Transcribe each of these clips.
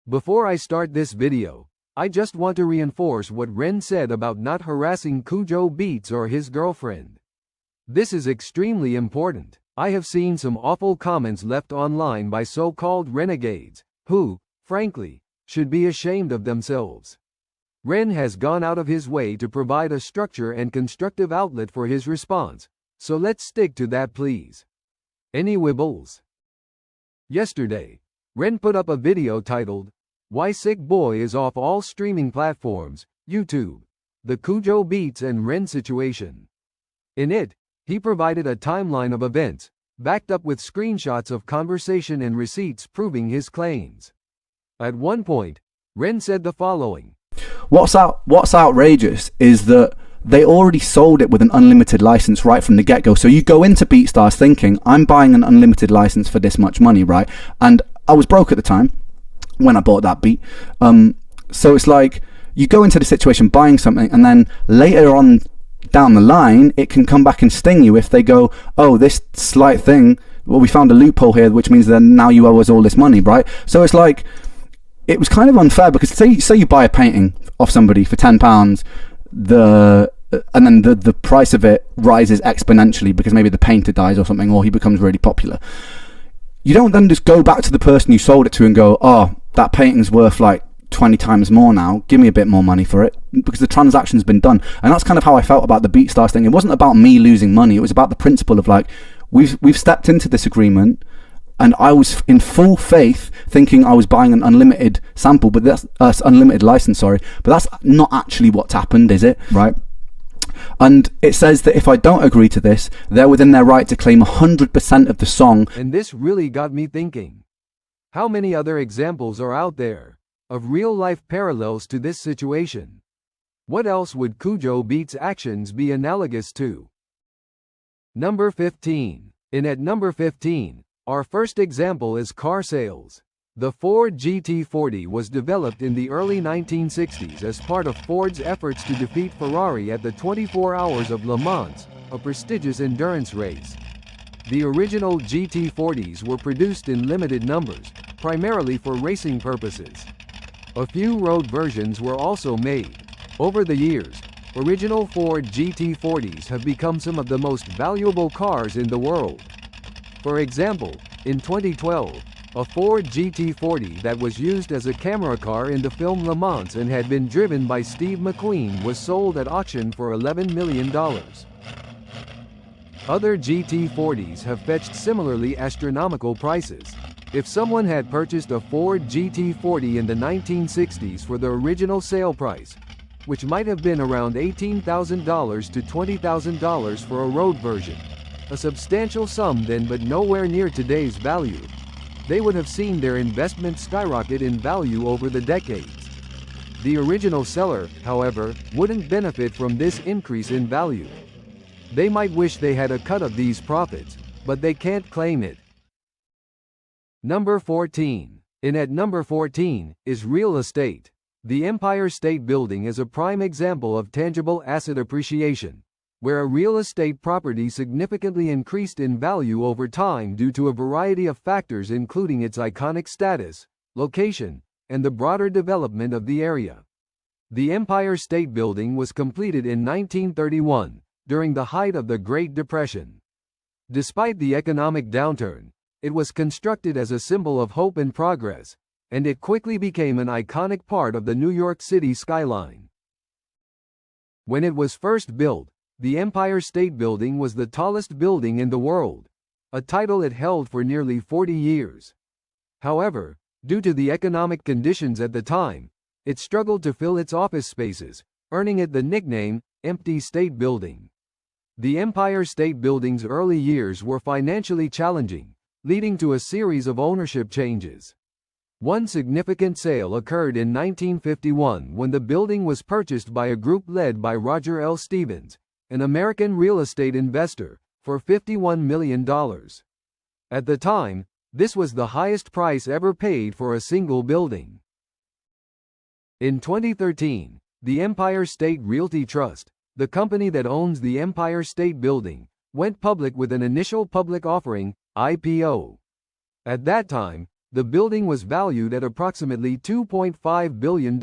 Before I start this video, I just want to reinforce what Ren said about not harassing KUJO Beats or his girlfriend. This is extremely important. I have seen some awful comments left online by so-called renegades, who, frankly, should be ashamed of themselves. Ren has gone out of his way to provide a structure and constructive outlet for his response, so let's stick to that, please. Any wibbles? Yesterday, Ren put up a video titled, "Why Sick Boi is Off All Streaming Platforms, YouTube, the KUJO Beats and Ren Situation." In it, he provided a timeline of events, backed up with screenshots of conversation and receipts proving his claims. At one point, Ren said the following. What's outrageous is that they already sold it with an unlimited license right from the get-go. So you go into BeatStars thinking, I'm buying an unlimited license for this much money, right? And I was broke at the time when I bought that beat. So it's like, you go into the situation buying something, and then later on down the line, it can come back and sting you if they go, oh, this slight thing, well, we found a loophole here, which means that now you owe us all this money, right? So it's like, it was kind of unfair, because say you buy a painting off somebody for £10, and then the price of it rises exponentially because maybe the painter dies or something, or he becomes really popular. You don't then just go back to the person you sold it to and go, oh, that painting's worth like 20 times more now, give me a bit more money for it, because the transaction's been done. And that's kind of how I felt about the BeatStars thing. It wasn't about me losing money, it was about the principle of like, we've stepped into this agreement, and I was in full faith thinking I was buying an unlimited sample, but that's unlimited license, sorry, but that's not actually what's happened, is it? Right? And it says that if I don't agree to this, they're within their right to claim 100% of the song. And this really got me thinking. How many other examples are out there of real-life parallels to this situation? What else would KUJO Beats' actions be analogous to? Number 15. At number 15, our first example is car sales. The Ford GT40 was developed in the early 1960s as part of Ford's efforts to defeat Ferrari at the 24 Hours of Le Mans, a prestigious endurance race. The original GT40s were produced in limited numbers, primarily for racing purposes. A few road versions were also made. Over the years, original Ford GT40s have become some of the most valuable cars in the world. For example, in 2012, a Ford GT40 that was used as a camera car in the film Le Mans and had been driven by Steve McQueen was sold at auction for $11 million. Other GT40s have fetched similarly astronomical prices. If someone had purchased a Ford GT40 in the 1960s for the original sale price, which might have been around $18,000 to $20,000 for a road version, a substantial sum then but nowhere near today's value, they would have seen their investment skyrocket in value over the decades. The original seller, however, wouldn't benefit from this increase in value. They might wish they had a cut of these profits, but they can't claim it. Number 14. At number 14 is real estate. The Empire State Building is a prime example of tangible asset appreciation, where a real estate property significantly increased in value over time due to a variety of factors including its iconic status, location, and the broader development of the area. The Empire State Building was completed in 1931, during the height of the Great Depression. Despite the economic downturn, it was constructed as a symbol of hope and progress, and it quickly became an iconic part of the New York City skyline. When it was first built, the Empire State Building was the tallest building in the world, a title it held for nearly 40 years. However, due to the economic conditions at the time, it struggled to fill its office spaces, earning it the nickname, Empty State Building. The Empire State Building's early years were financially challenging, leading to a series of ownership changes. One significant sale occurred in 1951 when the building was purchased by a group led by Roger L. Stevens, an American real estate investor, for $51 million. At the time, this was the highest price ever paid for a single building. In 2013, the Empire State Realty Trust, the company that owns the Empire State Building, went public with an initial public offering, IPO. At that time, The building was valued at approximately $2.5 billion.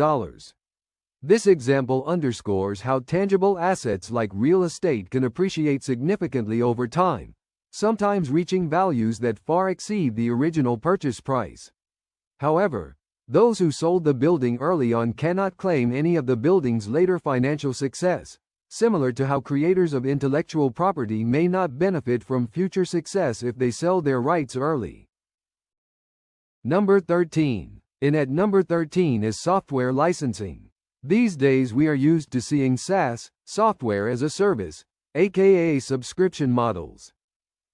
This example underscores how tangible assets like real estate can appreciate significantly over time, sometimes reaching values that far exceed the original purchase price. However, those who sold the building early on cannot claim any of the building's later financial success, similar to how creators of intellectual property may not benefit from future success if they sell their rights early. Number 13. In at number 13 is software licensing. These days we are used to seeing SaaS, software as a service, aka subscription models.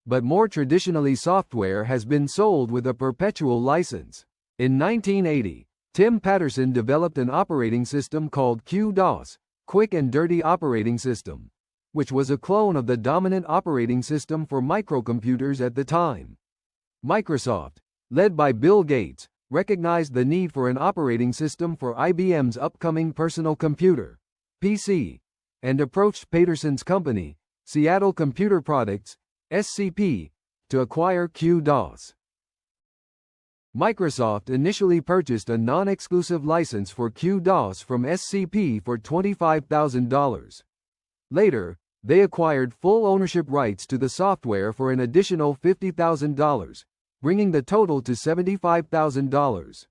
But more traditionally, software has been sold with a perpetual license. In 1980, Tim Patterson developed an operating system called QDOS, Quick and Dirty Operating System, which was a clone of the dominant operating system for microcomputers at the time. Microsoft, led by Bill Gates, recognized the need for an operating system for IBM's upcoming personal computer, PC, and approached Patterson's company, Seattle Computer Products, SCP, to acquire QDOS. Microsoft initially purchased a non-exclusive license for QDOS from SCP for $25,000. Later, they acquired full ownership rights to the software for an additional $50,000, bringing the total to $75,000.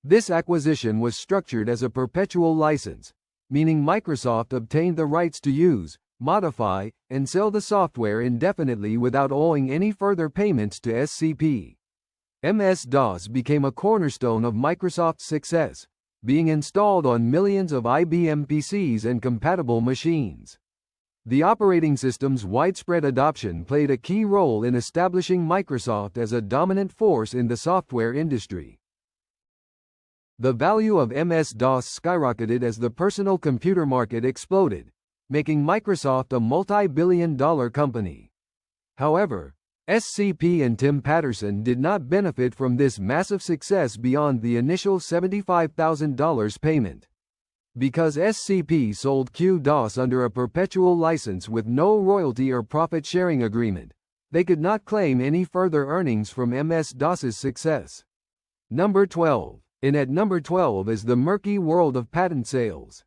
This acquisition was structured as a perpetual license, meaning Microsoft obtained the rights to use, modify, and sell the software indefinitely without owing any further payments to SCP. MS-DOS became a cornerstone of Microsoft's success, being installed on millions of IBM PCs and compatible machines. The operating system's widespread adoption played a key role in establishing Microsoft as a dominant force in the software industry. The value of MS-DOS skyrocketed as the personal computer market exploded, making Microsoft a multi-billion-dollar company. However, SCP and Tim Patterson did not benefit from this massive success beyond the initial $75,000 payment. Because SCP sold QDOS under a perpetual license with no royalty or profit-sharing agreement, they could not claim any further earnings from MS-DOS's success. Number 12. In at number 12 is the murky world of patent sales.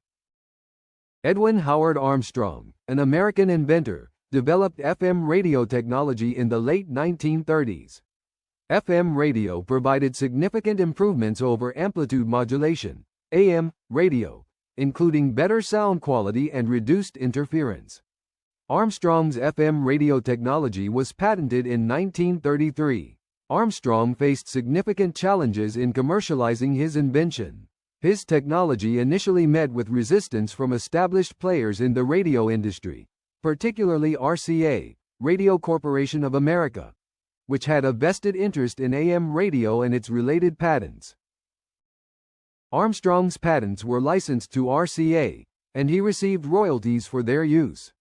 Edwin Howard Armstrong, an American inventor, developed FM radio technology in the late 1930s. FM radio provided significant improvements over amplitude modulation, AM radio, including better sound quality and reduced interference. Armstrong's FM radio technology was patented in 1933. Armstrong faced significant challenges in commercializing his invention. His technology initially met with resistance from established players in the radio industry, particularly RCA, Radio Corporation of America, which had a vested interest in AM radio and its related patents. Armstrong's patents were licensed to RCA, and he received royalties for their use.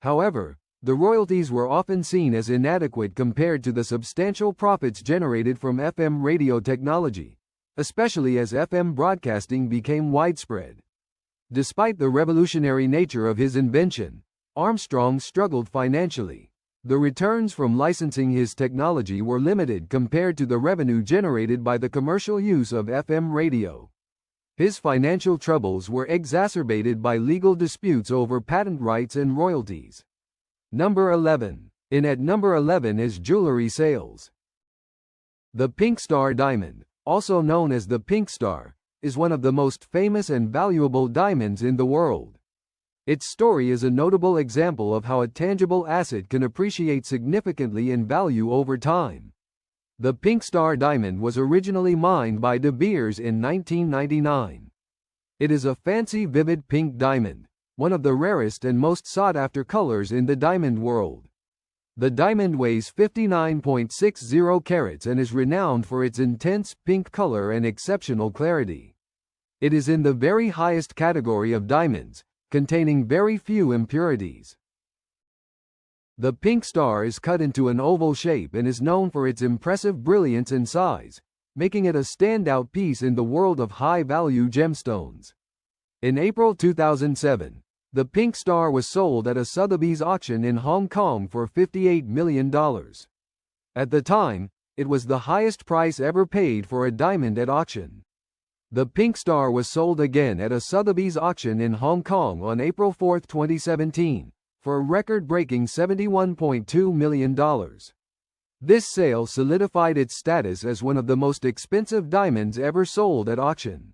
However, the royalties were often seen as inadequate compared to the substantial profits generated from FM radio technology, especially as FM broadcasting became widespread. Despite the revolutionary nature of his invention, Armstrong struggled financially. The returns from licensing his technology were limited compared to the revenue generated by the commercial use of FM radio. His financial troubles were exacerbated by legal disputes over patent rights and royalties. Number 11. In at number 11 is jewelry sales. The Pink Star diamond, also known as the Pink Star, is one of the most famous and valuable diamonds in the world. Its story is a notable example of how a tangible asset can appreciate significantly in value over time. The Pink Star diamond was originally mined by De Beers in 1999. It is a fancy vivid pink diamond, one of the rarest and most sought-after colors in the diamond world. The diamond weighs 59.60 carats and is renowned for its intense pink color and exceptional clarity. It is in the very highest category of diamonds, containing very few impurities. The Pink Star is cut into an oval shape and is known for its impressive brilliance and size, making it a standout piece in the world of high-value gemstones. In April 2007, the Pink Star was sold at a Sotheby's auction in Hong Kong for $58 million. At the time, It was the highest price ever paid for a diamond at auction. The pink star was sold again at a Sotheby's auction in Hong Kong on April 4, 2017, for a record-breaking $71.2 million. This sale solidified its status as one of the most expensive diamonds ever sold at auction.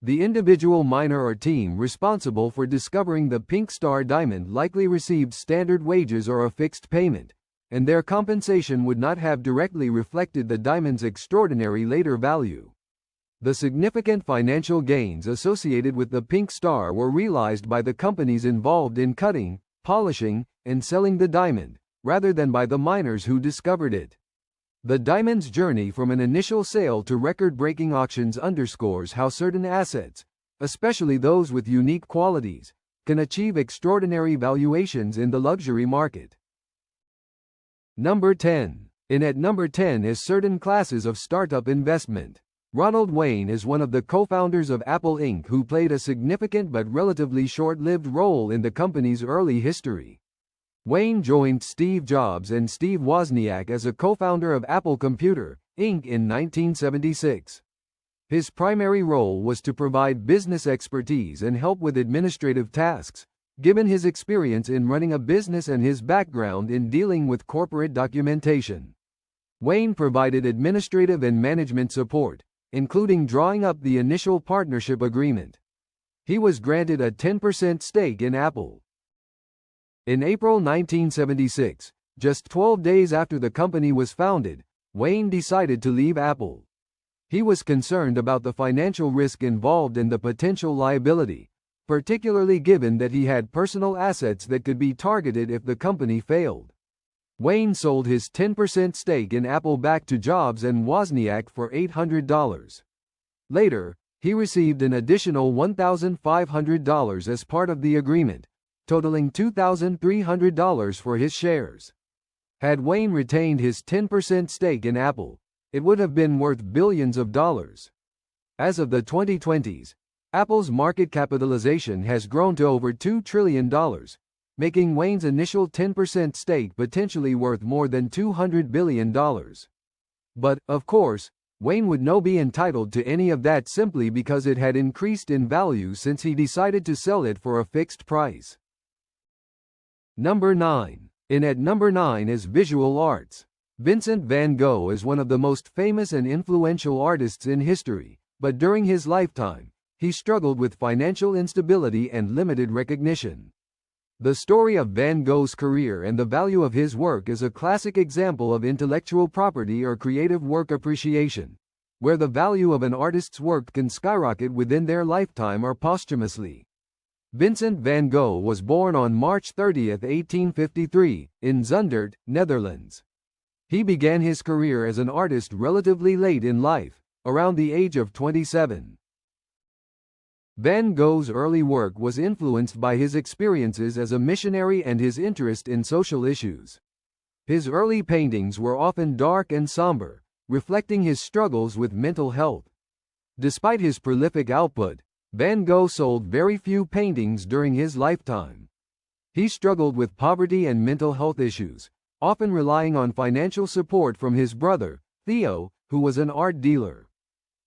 The individual miner or team responsible for discovering the pink star diamond likely received standard wages or a fixed payment, and their compensation would not have directly reflected the diamond's extraordinary later value. The significant financial gains associated with the pink star were realized by the companies involved in cutting, polishing, and selling the diamond, rather than by the miners who discovered it. The diamond's journey from an initial sale to record-breaking auctions underscores how certain assets, especially those with unique qualities, can achieve extraordinary valuations in the luxury market. Number 10. At number 10 is certain classes of startup investment. Ronald Wayne is one of the co-founders of Apple Inc. who played a significant but relatively short-lived role in the company's early history. Wayne joined Steve Jobs and Steve Wozniak as a co-founder of Apple Computer, Inc. in 1976. His primary role was to provide business expertise and help with administrative tasks, given his experience in running a business and his background in dealing with corporate documentation. Wayne provided administrative and management support, including drawing up the initial partnership agreement. He was granted a 10% stake in Apple. In April 1976, just 12 days after the company was founded, Wayne decided to leave Apple. He was concerned about the financial risk involved and the potential liability, particularly given that he had personal assets that could be targeted if the company failed. Wayne sold his 10% stake in Apple back to Jobs and Wozniak for $800. Later, he received an additional $1,500 as part of the agreement, totaling $2,300 for his shares. Had Wayne retained his 10% stake in Apple, it would have been worth billions of dollars. As of the 2020s, Apple's market capitalization has grown to over $2 trillion, making Wayne's initial 10% stake potentially worth more than $200 billion. But, of course, Wayne would not be entitled to any of that simply because it had increased in value since he decided to sell it for a fixed price. Number 9. At number 9 is visual arts. Vincent van Gogh is one of the most famous and influential artists in history, but during his lifetime, he struggled with financial instability and limited recognition. The story of Van Gogh's career and the value of his work is a classic example of intellectual property or creative work appreciation, where the value of an artist's work can skyrocket within their lifetime or posthumously. Vincent van Gogh was born on March 30, 1853, in Zundert, Netherlands. He began his career as an artist relatively late in life, around the age of 27. Van Gogh's early work was influenced by his experiences as a missionary and his interest in social issues. His early paintings were often dark and somber, reflecting his struggles with mental health. Despite his prolific output, Van Gogh sold very few paintings during his lifetime. He struggled with poverty and mental health issues, often relying on financial support from his brother, Theo, who was an art dealer.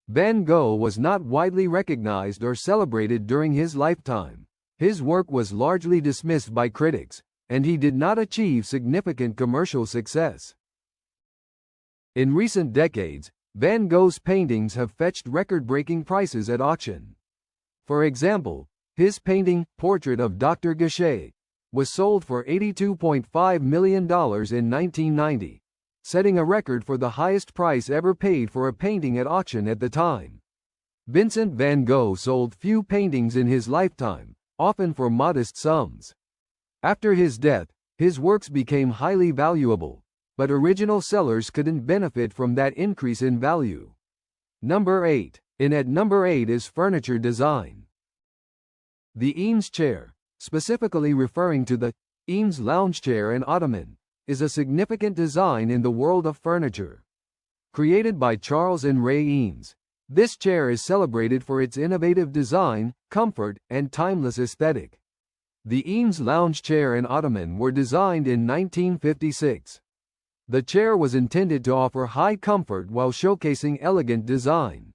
Van Gogh was not widely recognized or celebrated during his lifetime. His work was largely dismissed by critics, and he did not achieve significant commercial success. In recent decades, Van Gogh's paintings have fetched record-breaking prices at auction. For example, his painting, Portrait of Dr. Gachet, was sold for $82.5 million in 1990. Setting a record for the highest price ever paid for a painting at auction at the time. Vincent van Gogh sold few paintings in his lifetime, often for modest sums. After his death, his works became highly valuable, but original sellers couldn't benefit from that increase in value. Number 8. At number 8 is furniture design. The Eames chair, specifically referring to the Eames lounge chair and ottoman, is a significant design in the world of furniture. Created by Charles and Ray Eames, this chair is celebrated for its innovative design, comfort, and timeless aesthetic. The Eames lounge chair and ottoman were designed in 1956. The chair was intended to offer high comfort while showcasing elegant design.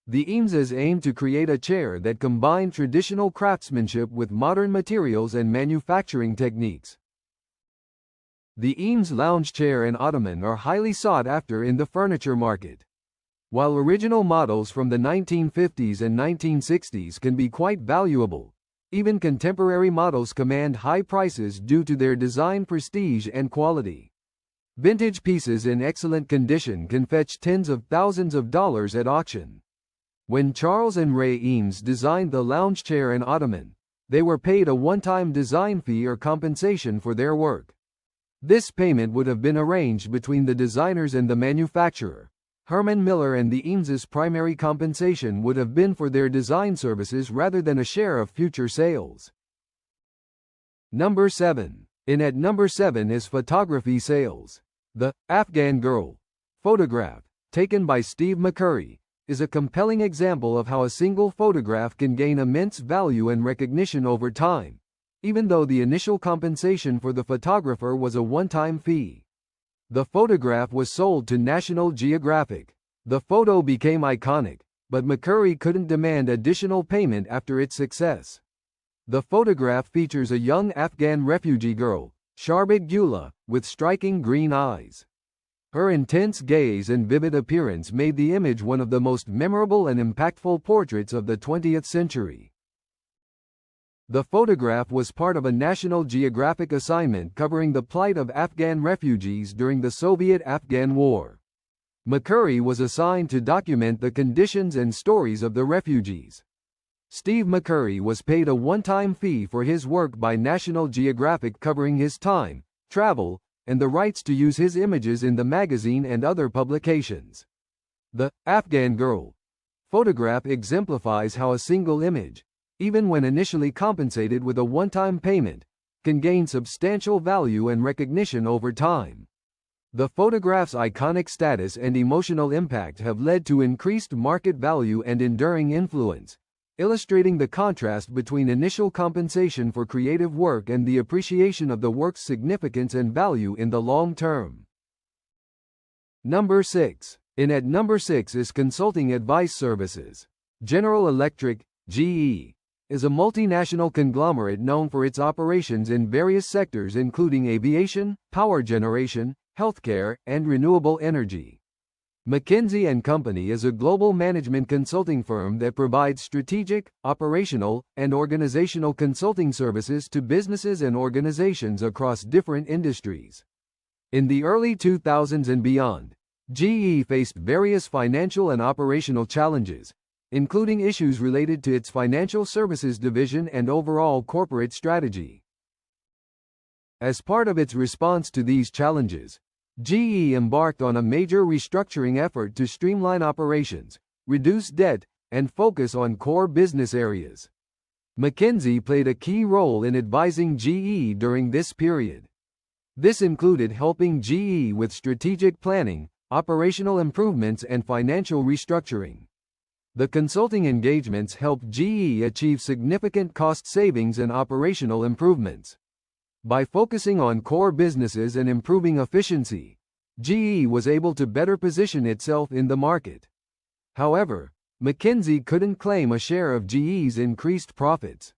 The Eameses aimed to create a chair that combined traditional craftsmanship with modern materials and manufacturing techniques. The Eames lounge chair and ottoman are highly sought after in the furniture market. While original models from the 1950s and 1960s can be quite valuable, even contemporary models command high prices due to their design prestige and quality. Vintage pieces in excellent condition can fetch tens of thousands of dollars at auction. When Charles and Ray Eames designed the lounge chair and ottoman, they were paid a one-time design fee or compensation for their work. This payment would have been arranged between the designers and the manufacturer. Herman Miller and the Eameses' primary compensation would have been for their design services rather than a share of future sales. Number 7. In at number 7 is photography sales. The Afghan Girl photograph, taken by Steve McCurry, is a compelling example of how a single photograph can gain immense value and recognition over time, even though the initial compensation for the photographer was a one-time fee. The photograph was sold to National Geographic. The photo became iconic, but McCurry couldn't demand additional payment after its success. The photograph features a young Afghan refugee girl, Sharbat Gula, with striking green eyes. Her intense gaze and vivid appearance made the image one of the most memorable and impactful portraits of the 20th century. The photograph was part of a National Geographic assignment covering the plight of Afghan refugees during the Soviet-Afghan War. McCurry was assigned to document the conditions and stories of the refugees. Steve McCurry was paid a one-time fee for his work by National Geographic covering his time, travel, and the rights to use his images in the magazine and other publications. The Afghan Girl photograph exemplifies how a single image, even when initially compensated with a one-time payment, can gain substantial value and recognition over time. The photograph's iconic status and emotional impact have led to increased market value and enduring influence, illustrating the contrast between initial compensation for creative work and the appreciation of the work's significance and value in the long term. Number 6. In at number 6 is consulting advice services. General Electric, GE, is a multinational conglomerate known for its operations in various sectors including aviation, power generation, healthcare, and renewable energy. McKinsey & Company is a global management consulting firm that provides strategic, operational, and organizational consulting services to businesses and organizations across different industries. In the early 2000s and beyond, GE faced various financial and operational challenges, including issues related to its financial services division and overall corporate strategy. As part of its response to these challenges, GE embarked on a major restructuring effort to streamline operations, reduce debt, and focus on core business areas. McKinsey played a key role in advising GE during this period. This included helping GE with strategic planning, operational improvements, and financial restructuring. The consulting engagements helped GE achieve significant cost savings and operational improvements. By focusing on core businesses and improving efficiency, GE was able to better position itself in the market. However, McKinsey couldn't claim a share of GE's increased profits.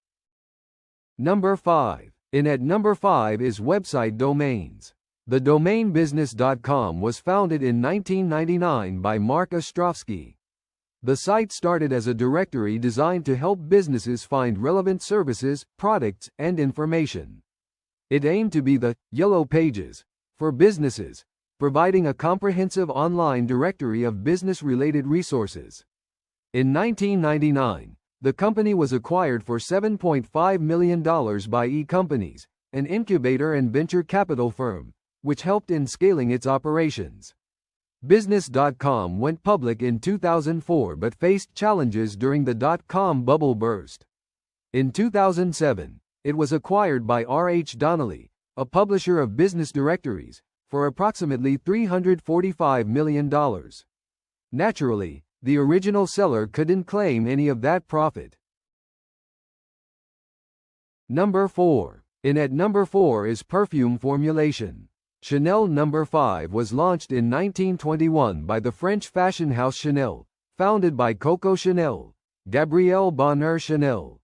Number 5. In at number 5 is website domains. The domainbusiness.com was founded in 1999 by Mark Ostrovsky. The site started as a directory designed to help businesses find relevant services, products, and information. It aimed to be the Yellow Pages for businesses, providing a comprehensive online directory of business-related resources. In 1999, the company was acquired for $7.5 million by E-Companies, an incubator and venture capital firm, which helped in scaling its operations. Business.com went public in 2004 but faced challenges during the dot-com bubble burst. In 2007, it was acquired by R.H. Donnelley, a publisher of business directories, for approximately $345 million. Naturally, the original seller couldn't claim any of that profit. Number 4. In at number 4 is Perfume formulation. Chanel No. 5 was launched in 1921 by the French fashion house Chanel, founded by Coco Chanel, Gabrielle Bonheur Chanel.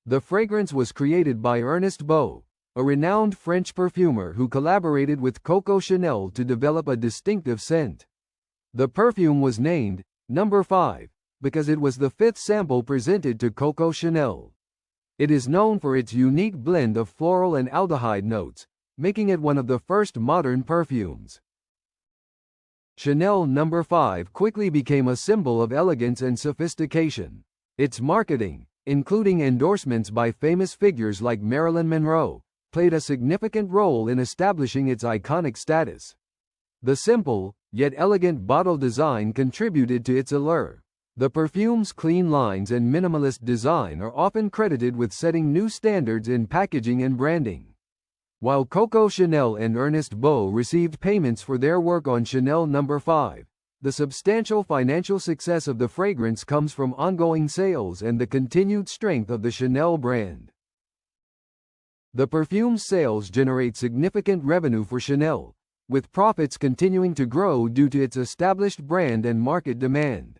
The fragrance was created by Ernest Beau, a renowned French perfumer who collaborated with Coco Chanel to develop a distinctive scent. The perfume was named No. 5 because it was the fifth sample presented to Coco Chanel. It is known for its unique blend of floral and aldehyde notes, making it one of the first modern perfumes. Chanel No. 5 quickly became a symbol of elegance and sophistication. Its marketing, including endorsements by famous figures like Marilyn Monroe, played a significant role in establishing its iconic status. The simple, yet elegant bottle design contributed to its allure. The perfume's clean lines and minimalist design are often credited with setting new standards in packaging and branding. While Coco Chanel and Ernest Beau received payments for their work on Chanel No. 5, the substantial financial success of the fragrance comes from ongoing sales and the continued strength of the Chanel brand. The perfume's sales generate significant revenue for Chanel, with profits continuing to grow due to its established brand and market demand.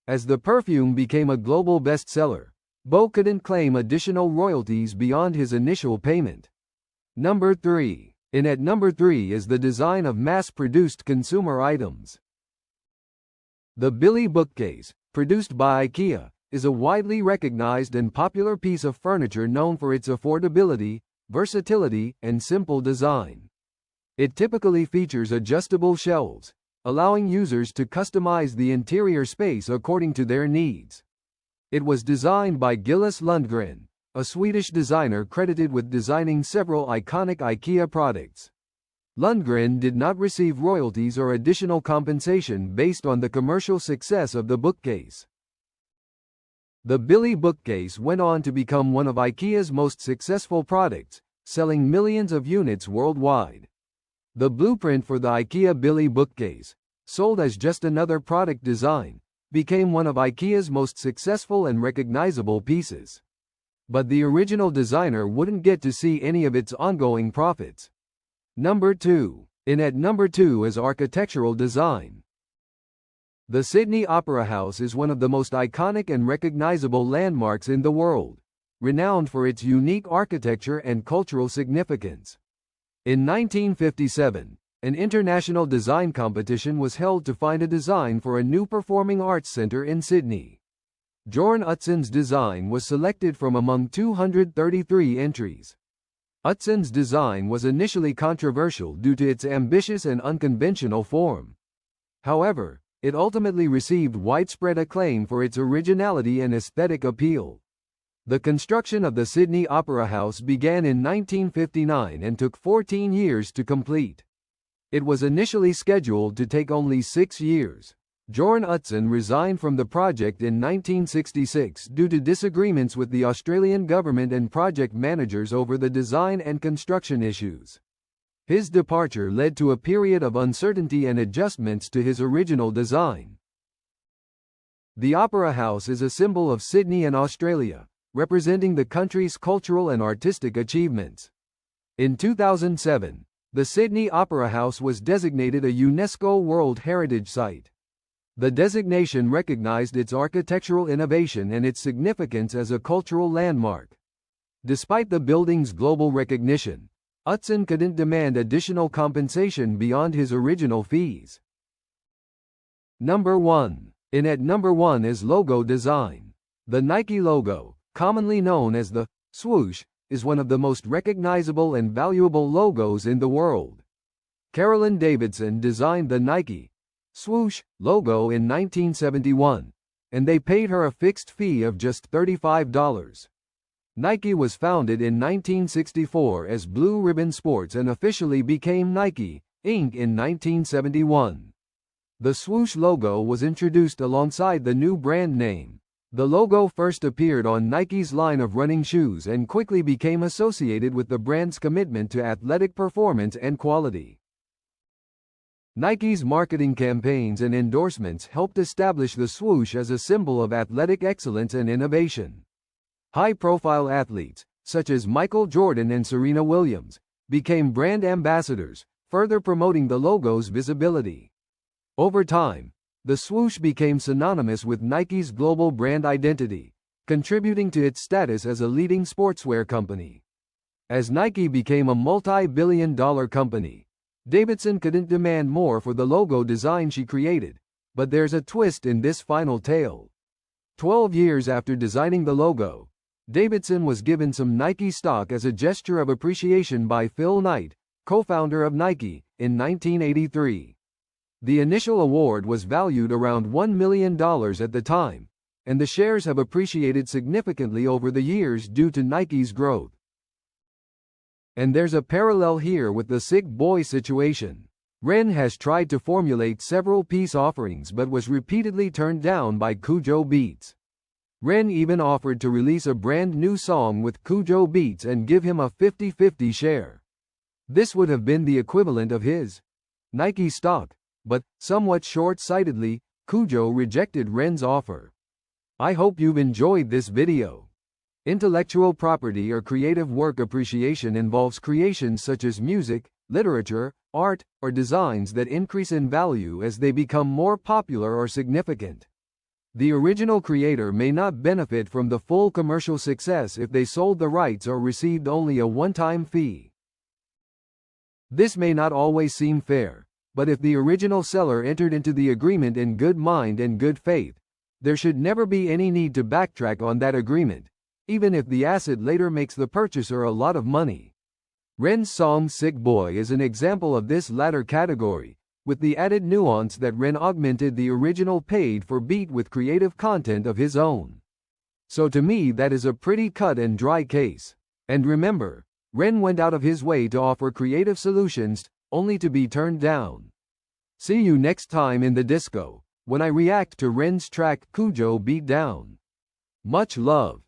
As the perfume became a global bestseller, Beau couldn't claim additional royalties beyond his initial payment. Number 3. At number 3 is the design of mass-produced consumer items. The Billy bookcase, produced by IKEA, is a widely recognized and popular piece of furniture known for its affordability, versatility, and simple design. It typically features adjustable shelves, allowing users to customize the interior space according to their needs. It was designed by Gillis Lundgren, a Swedish designer credited with designing several iconic IKEA products. Lundgren did not receive royalties or additional compensation based on the commercial success of the bookcase. The Billy bookcase went on to become one of IKEA's most successful products, selling millions of units worldwide. The blueprint for the IKEA Billy bookcase, sold as just another product design, became one of IKEA's most successful and recognizable pieces. But the original designer wouldn't get to see any of its ongoing profits. Number 2. At number 2 is architectural design. The Sydney Opera House is one of the most iconic and recognizable landmarks in the world, renowned for its unique architecture and cultural significance. In 1957, an international design competition was held to find a design for a new performing arts center in Sydney. Jorn Utzon's design was selected from among 233 entries. Utzon's design was initially controversial due to its ambitious and unconventional form. However, it ultimately received widespread acclaim for its originality and aesthetic appeal. The construction of the Sydney Opera House began in 1959 and took 14 years to complete. It was initially scheduled to take only 6 years. Jorn Utzon resigned from the project in 1966 due to disagreements with the Australian government and project managers over the design and construction issues. His departure led to a period of uncertainty and adjustments to his original design. The Opera House is a symbol of Sydney and Australia, representing the country's cultural and artistic achievements. In 2007, the Sydney Opera House was designated a UNESCO World Heritage Site. The designation recognized its architectural innovation and its significance as a cultural landmark. Despite the building's global recognition, Utzon couldn't demand additional compensation beyond his original fees. Number 1. At number 1 is logo design. The Nike logo, commonly known as the swoosh, is one of the most recognizable and valuable logos in the world. Carolyn Davidson designed the Nike swoosh logo in 1971, and they paid her a fixed fee of just $35. Nike was founded in 1964 as Blue Ribbon Sports and officially became Nike, Inc. in 1971. The swoosh logo was introduced alongside the new brand name. The logo first appeared on Nike's line of running shoes and quickly became associated with the brand's commitment to athletic performance and quality. Nike's marketing campaigns and endorsements helped establish the swoosh as a symbol of athletic excellence and innovation. High-profile athletes, such as Michael Jordan and Serena Williams, became brand ambassadors, further promoting the logo's visibility. Over time, the swoosh became synonymous with Nike's global brand identity, contributing to its status as a leading sportswear company. As Nike became a multi-billion-dollar company, Davidson couldn't demand more for the logo design she created, but there's a twist in this final tale. 12 years after designing the logo, Davidson was given some Nike stock as a gesture of appreciation by Phil Knight, co-founder of Nike, in 1983. The initial award was valued around $1 million at the time, and the shares have appreciated significantly over the years due to Nike's growth. And there's a parallel here with the Sick Boi situation. Ren has tried to formulate several peace offerings but was repeatedly turned down by KUJO Beats. Ren even offered to release a brand new song with KUJO Beats and give him a 50-50 share. This would have been the equivalent of his Nike stock, but, somewhat short-sightedly, KUJO rejected Ren's offer. I hope you've enjoyed this video. Intellectual property or creative work appreciation involves creations such as music, literature, art, or designs that increase in value as they become more popular or significant. The original creator may not benefit from the full commercial success if they sold the rights or received only a one-time fee. This may not always seem fair, but if the original seller entered into the agreement in good mind and good faith, there should never be any need to backtrack on that agreement, even if the asset later makes the purchaser a lot of money. Ren's song Sick Boi is an example of this latter category, with the added nuance that Ren augmented the original paid-for beat with creative content of his own. So to me that is a pretty cut and dry case. And remember, Ren went out of his way to offer creative solutions, only to be turned down. See you next time in the disco, when I react to Ren's track KUJO Beat Down. Much love.